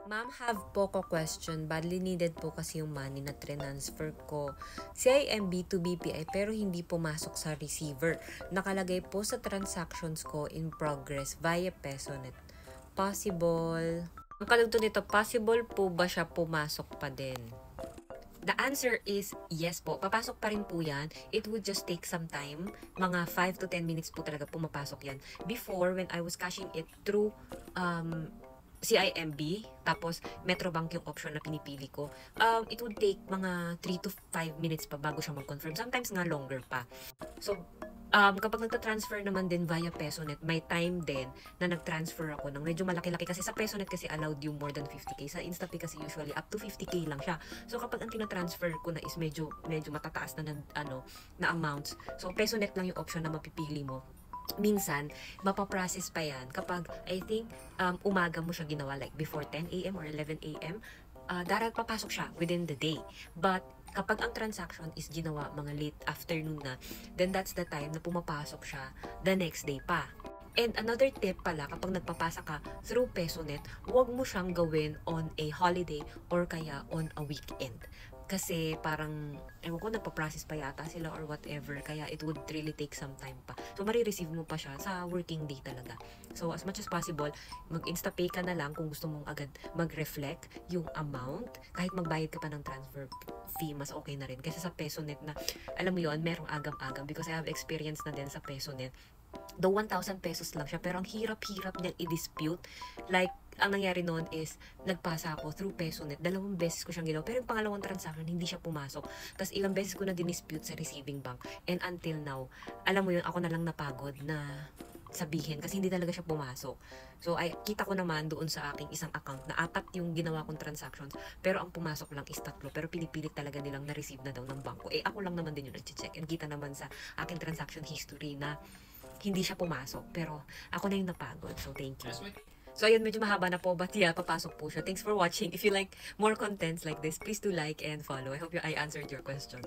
Ma'am, have po ko question. Badly needed po kasi yung money na transfer ko. CIMB to BPI pero hindi pumasok sa receiver. Nakalagay po sa transactions ko in progress via PesoNet. Possible. Ang kalugtong nito, possible po ba siya pumasok pa din? The answer is yes po. Papasok pa rin po yan. It would just take some time. Mga 5 to 10 minutes po talaga pumapasok yan. Before, when I was cashing it through CIMB, tapos Metrobank yung option na pinipili ko, it would take mga 3 to 5 minutes pa bago siya mag-confirm. Sometimes nga longer pa. So, kapag nagta-transfer naman din via PesoNet, may time din na nag-transfer ako ng medyo malaki-laki kasi sa PesoNet kasi allowed yung more than 50k. Sa InstaPay kasi usually up to 50k lang siya. So kapag ang tina-transfer ko na is medyo matataas na na amounts. So PesoNet lang yung option na mapipili mo. Minsan, mapaprocess pa yan kapag I think umaga mo siya ginawa like before 10 a.m. or 11 a.m. Papasok siya within the day. But kapag ang transaction is ginawa mga late afternoon na, then that's the time na pumapasok siya the next day pa. And another tip pala, kapag nagpapasa ka through PesoNet, huwag mo siyang gawin on a holiday or kaya on a weekend. Kasi parang, ewan ko, nagpa-process pa yata sila or whatever, kaya it would really take some time pa. So, marireceive mo pa siya sa working day talaga. So, as much as possible, mag-instapay ka na lang kung gusto mong agad mag-reflect yung amount. Kahit magbayad ka pa ng transfer fee, mas okay na rin. Kasi sa PesoNet na, alam mo yon, merong agam-agam because I have experience na din sa PesoNet. Though 1,000 pesos lang siya, pero ang hirap-hirap niyang i-dispute. Like, ang nangyari noon is, nagpasa ako through PesoNet. 2 beses ko siyang ginawa. Pero yung pangalawang transaction, hindi siya pumasok. Tapos ilang beses ko na dinispute sa receiving bank. And until now, alam mo yun, ako na lang napagod na sabihin kasi hindi talaga siya pumasok. So, kita ko naman doon sa aking isang account na 4 yung ginawa kong transactions, pero ang pumasok lang is 3. Pero pinipilit talaga nilang na-receive na daw ng bangko. Ako lang naman din yung nag-check. And kita naman sa aking transaction history na hindi siya pumasok. Pero ako na yung napagod. So, thank you. So, ayun, medyo mahaba na po. But yeah, papasok po siya. Thanks for watching. If you like more contents like this, please do like and follow. I hope I answered your question.